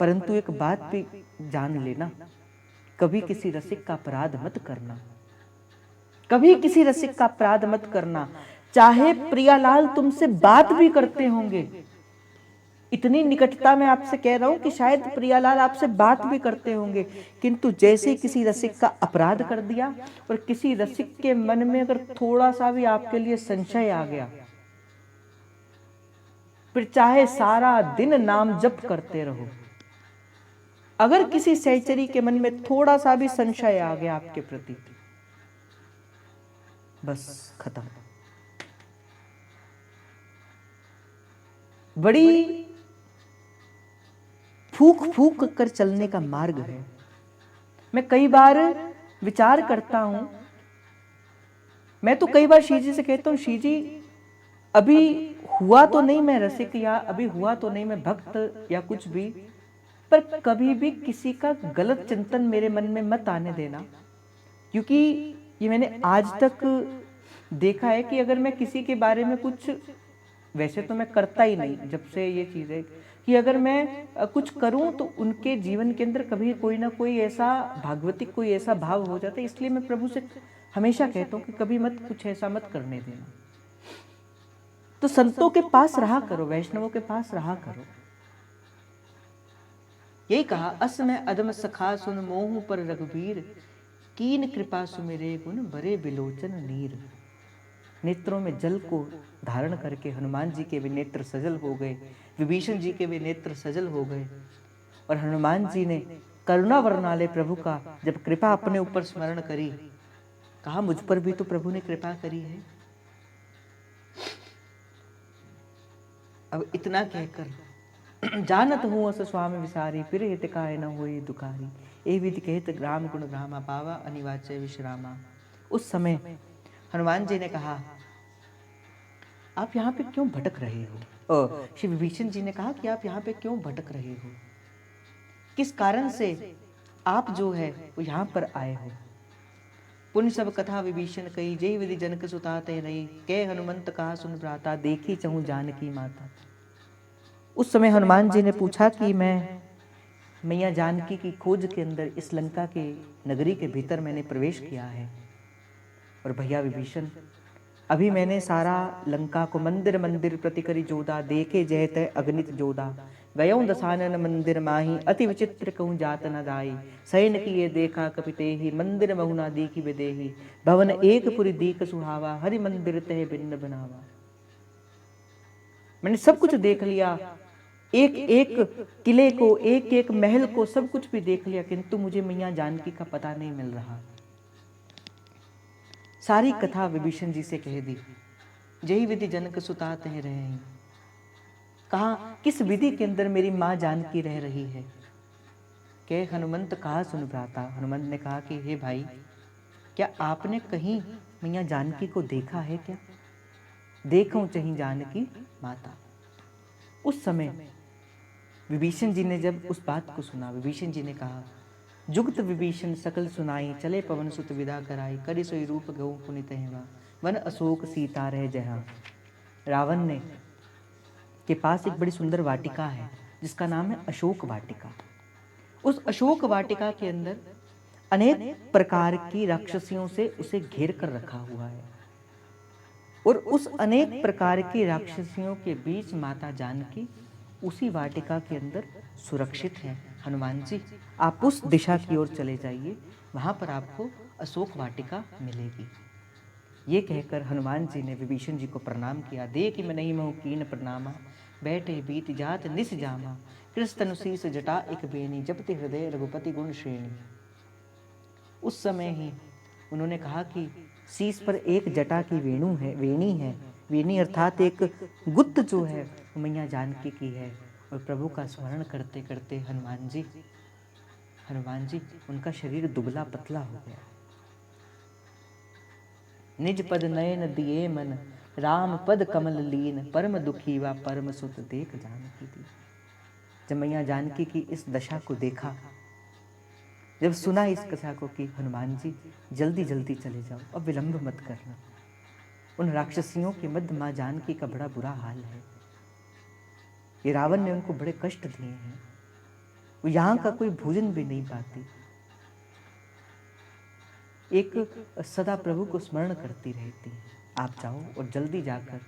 परंतु एक बात भी जान लेना, कभी किसी रसिक का अपराध मत करना, कभी किसी रसिक का अपराध मत करना। चाहे प्रियालाल तुमसे बात भी करते होंगे, इतनी निकटता में आपसे कह रहा हूं कि शायद प्रियालाल आपसे बात भी करते होंगे, किंतु जैसे किसी रसिक का अपराध कर दिया और किसी रसिक के मन में अगर थोड़ा सा भी आपके लिए संशय आ गया, फिर चाहे सारा दिन नाम जप करते रहो, अगर किसी सहचरी के मन में थोड़ा सा भी संशय आ गया आपके प्रति, बस खत्म। बड़ी फूक फूक कर चलने का मार्ग है। मैं कई बार विचार करता हूं, मैं तो कई बार शीजी से कहता हूं, शीजी अभी हुआ तो नहीं मैं रसिक, या अभी हुआ तो नहीं मैं भक्त या कुछ भी, पर कभी भी किसी का गलत चिंतन मेरे मन में मत आने देना। क्योंकि ये मैंने आज तक देखा है कि अगर मैं किसी के बारे में कुछ, वैसे तो मैं करता ही नहीं जब से ये चीज़ है, कि अगर मैं कुछ करूं तो उनके जीवन के अंदर कभी कोई ना कोई ऐसा भागवतिक कोई ऐसा भाव हो जाता है। इसलिए मैं प्रभु से हमेशा कहता हूं कि कभी मत कुछ ऐसा मत करने देना। तो संतों के पास रहा करो, वैष्णवों के पास रहा करो। यही कहा, अस में अदम सखा सुन मोह पर रघुबीर, कीन कृपा सुमिरे गुण बरे बिलोचन नीर। नेत्रों में जल को धारण करके हनुमान जी के भी नेत्र सजल हो गए, विभीषण जी के भी नेत्र सजल हो गए। और हनुमान जी ने करुणा वर्णाले प्रभु का जब कृपा अपने ऊपर स्मरण करी, कहा मुझ पर भी तो प्रभु ने कृपा करी है। अब इतना कहकर जानत हूँ अस स्वामी विसारी, फिर हित काय न होए दुखारी। ए विधि कहत राम गुण रामा, पावा अनिवाच्य विश्रामा। उस समय हनुमान जी ने कहा, आप यहाँ पे क्यों भटक रहे हो? श्री विभीषण जी ने कहा कि आप यहाँ पे क्यों भटक रहे हो, किस कारण से आप जो है वो यहाँ पर आए हो? पुण्य सब कथा विभीषण कही, जय विधि जनक सुता तै रही, कह हनुमंत कहा सुन भ्राता, देखी चहु जानकी माता। उस समय हनुमान जी ने पूछा कि मैं मैया जानकी की खोज के अंदर इस लंका के नगरी के भीतर मैंने प्रवेश किया है, और भैया विभीषण अभी मैंने सारा लंका को मंदिर मंदिर प्रति करी जोदा, देखे जयत अगणित जोदा, गयों दसानन मंदिर माही, अति विचित्र कहूँ जात न दाई, सैन की ये देखा कपितेहि, मंदिर महुना दीखी विदेही, भवन एक पुरी दीक सुहावा, हरि मंदिर तह भिन्न बनावा। मैंने सब कुछ देख लिया, एक एक किले को, एक एक महल को, सब कुछ भी देख लिया, किंतु मुझे मैया जानकी का पता नहीं मिल रहा। सारी कथा विभीषण जी से कह दी, जय विधि जनक सुता तह रहे। कहा किस विधि के अंदर मेरी माँ जानकी रह रही है? के हनुमंत कहा सुन भ्राता। हनुमंत ने कहा कि हे भाई, क्या आपने कहीं मैया जानकी को देखा है क्या? देखूं चहीं जानकी माता। उस समय विभीषण जी ने जब उस बात को सुना, विभीषण जी ने कहा, जुगत विभीषण सकल सुनाई, चले पवन सुत विदा कराई, करि सोई रूप गऊ पुनित हेवा, वन अशोक सीता रह जहाँ। रावण ने के पास एक बड़ी सुंदर वाटिका है जिसका नाम है अशोक वाटिका। उस अशोक वाटिका के अंदर अनेक प्रकार की राक्षसियों से उसे घेर कर रखा हुआ है, और उस अनेक प्रकार की राक्षसियों के बीच माता जानकी उसी वाटिका के अंदर सुरक्षित है। हनुमान जी, आप उस दिशा की ओर चले जाइए, वहां पर आपको अशोक वाटिका मिलेगी। ये कहकर हनुमान जी ने विभीषण जी को प्रणाम किया। देख मैं नहीं महु कीन प्रणामा, बैठे बीत जात निस जामा, कृष्ण शीस जटा एक बेनी, जपति हृदय रघुपति गुण श्रेणी। उस समय ही उन्होंने कहा कि शीस पर एक जटा की वेणु है, वेणी है, वेणी अर्थात एक गुत्त जो है वो मैया जानकी की है। और प्रभु का स्मरण करते करते हनुमान जी उनका शरीर दुबला पतला हो गया। निज पद नयन दिए मन, राम पद कमल लीन, परम दुखी व परम सुत देख जानकी दी। जब मैया जानकी की इस दशा को देखा, जब सुना इस कथा को कि हनुमान जी जल्दी जल्दी चले जाओ, अब विलंब मत करना, उन राक्षसियों के मध्य मां जानकी का बड़ा बुरा हाल है, ये रावण ने उनको बड़े कष्ट दिए हैं, वो यहाँ का कोई भोजन भी नहीं पाती, एक सदा प्रभु को स्मरण करती रहती। आप जाओ और जल्दी जाकर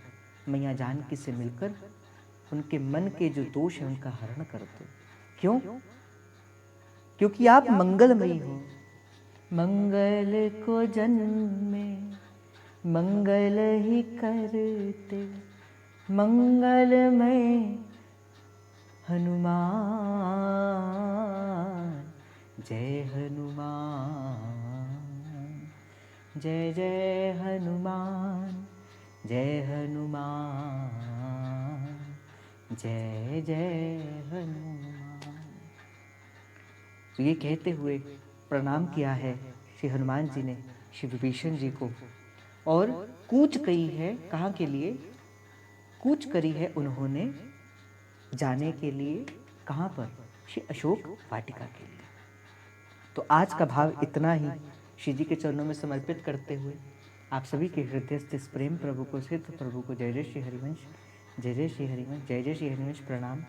मैया जानकी से मिलकर उनके मन के जो दोष है उनका हरण कर दो। क्यों? क्योंकि आप मंगलमयी हो। मंगल को जन्मे मंगल ही करते, मंगलमय हनुमान जय हनुमान जय जय हनुमान जय हनुमान जय जय हनुमान। तो ये कहते हुए प्रणाम किया है श्री हनुमान जी ने श्री विभीषण जी को, और कूच करी है कहाँ के लिए? कूच करी है उन्होंने जाने के लिए, कहाँ पर? श्री अशोक वाटिका के लिए। तो आज का भाव इतना ही श्री जी के चरणों में समर्पित करते हुए आप सभी के हृदय से इस प्रेम प्रभु को, सिद्ध प्रभु को जय जय श्री हरिवंश, जय जय श्री हरिवंश, जय जय श्री हरिवंश प्रणाम।